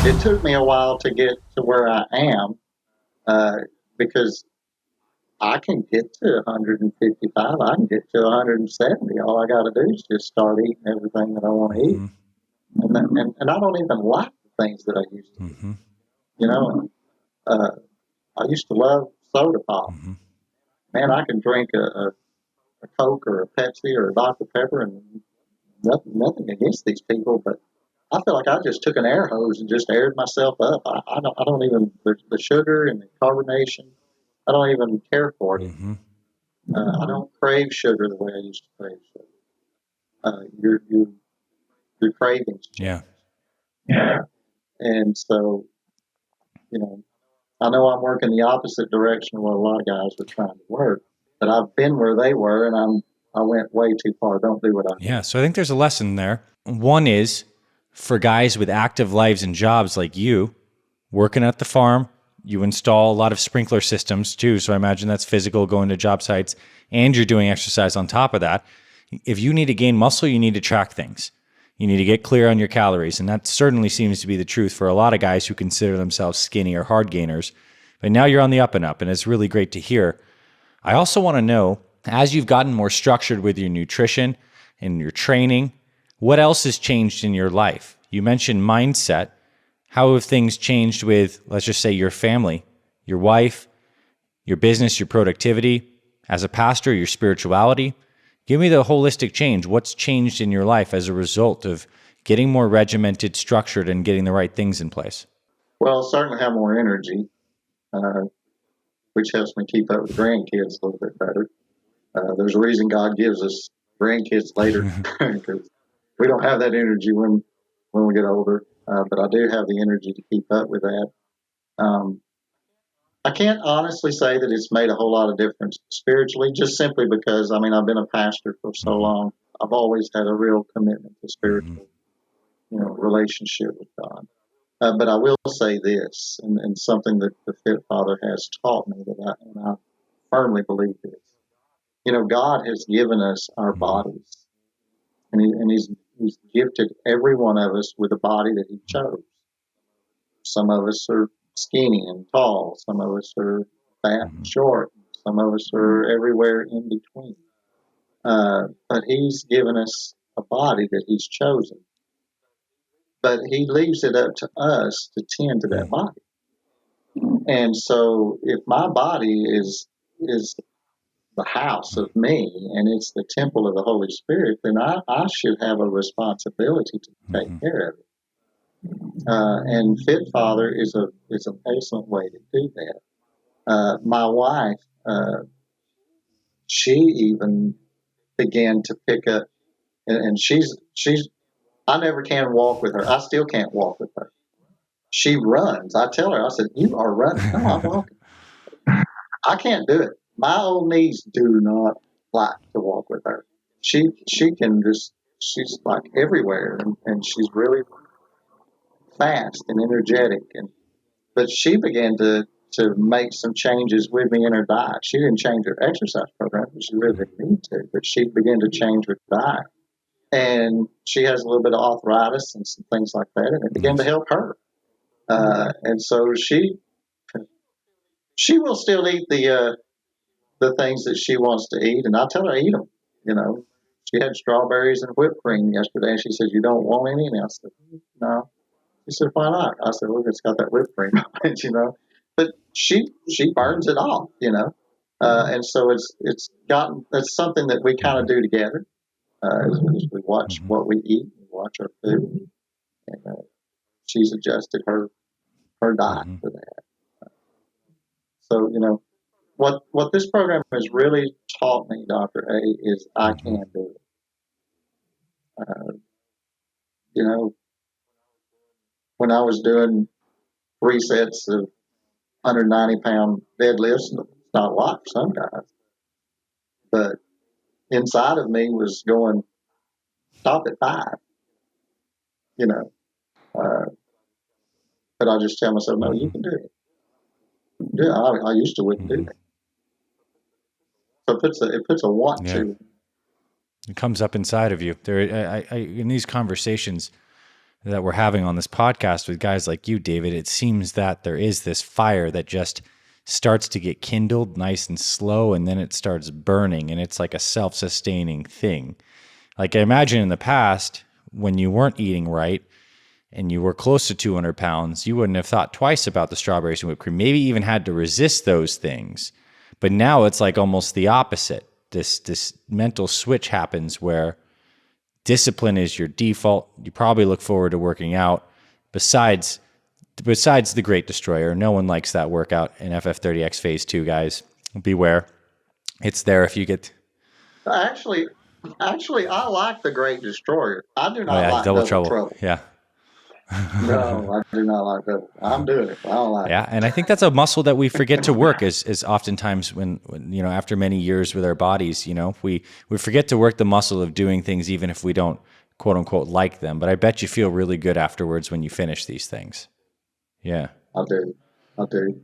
it took me a while to get to where I am, because I can get to 155. I can get to 170. All I got to do is just start eating everything that I want to eat. And I don't even like the things that I used to eat. You know, I used to love soda pop. Man, I can drink a Coke or a Pepsi or a Dr. Pepper, and nothing against these people, but I feel like I just took an air hose and just aired myself up. I don't even, the sugar and the carbonation, I don't even care for it. I don't crave sugar the way I used to crave sugar. Your cravings change. Yeah. And so, I know I'm working the opposite direction of what a lot of guys are trying to work, but I've been where they were, and I went way too far. Don't do what I did. Yeah, so I think there's a lesson there. One is for guys with active lives and jobs like you, working at the farm, you install a lot of sprinkler systems too. So I imagine that's physical, going to job sites, and you're doing exercise on top of that. If you need to gain muscle, you need to track things. You need to get clear on your calories. And that certainly seems to be the truth for a lot of guys who consider themselves skinny or hard gainers. But now you're on the up and up, and it's really great to hear. I also want to know, as you've gotten more structured with your nutrition and your training, what else has changed in your life? You mentioned mindset. How have things changed with, let's just say, your family, your wife, your business, your productivity, as a pastor, your spirituality? Give me the holistic change. What's changed in your life as a result of getting more regimented, structured, and getting the right things in place? Well, certainly have more energy, which helps me keep up with grandkids a little bit better. There's a reason God gives us grandkids later, because we don't have that energy when we get older. But I do have the energy to keep up with that. I can't honestly say that it's made a whole lot of difference spiritually, just simply because, I've been a pastor for so long. I've always had a real commitment to spiritual, relationship with God. But I will say this, and something that the Fit Father has taught me, and I firmly believe this. God has given us our bodies, and he's gifted every one of us with a body that He chose. Some of us are skinny and tall. Some of us are fat and short. Some of us are everywhere in between. But He's given us a body that He's chosen. But He leaves it up to us to tend to that body. And so if my body is the house of me and it's the temple of the Holy Spirit, then I should have a responsibility to take care of it. And Fit Father is an excellent way to do that. My wife, she even began to pick up, and she's. I never can walk with her. I still can't walk with her. She runs. I tell her, I said, "You are running." No, I'm walking. I can't do it. My old knees do not like to walk with her. She can just. She's like everywhere, and she's really fast and energetic, but she began to make some changes with me in her diet. She didn't change her exercise program because she really didn't need to, but she began to change her diet. And she has a little bit of arthritis and some things like that, and it began to help her. And so she will still eat the things that she wants to eat, and I tell her to eat them. She had strawberries and whipped cream yesterday, and she says, "You don't want any?" And I said, "No." She said, "Why not?" I said, "Well, it's got that whipped cream on it, But she burns it off, and so that's something that we kind of do together. As we watch what we eat, we watch our food, and she's adjusted her diet for that. So what this program has really taught me, Dr. A, is I can do it. When I was doing 3 sets of 190-pound deadlifts, it's not a lot for some guys, but inside of me was going, stop at 5, but I just tell myself, no, you can do it. Yeah, I used to wouldn't do that. So it puts a want to. It comes up inside of you. In these conversations, that we're having on this podcast with guys like you, David, it seems that there is this fire that just starts to get kindled nice and slow, and then it starts burning, and it's like a self-sustaining thing. Like I imagine in the past, when you weren't eating right and you were close to 200 pounds, you wouldn't have thought twice about the strawberries and whipped cream, maybe even had to resist those things. But now it's like almost the opposite. This mental switch happens where discipline is your default. You probably look forward to working out. Besides the Great Destroyer, no one likes that workout in FF30X Phase 2, guys. Beware. It's there if you get... Actually, I like the Great Destroyer. I do not like Double Trouble. Trouble. Yeah. No, I do not like that. I'm doing it. I don't like it. Yeah, and I think that's a muscle that we forget to work is oftentimes when after many years with our bodies, we forget to work the muscle of doing things even if we don't quote unquote like them. But I bet you feel really good afterwards when you finish these things. Yeah. I do.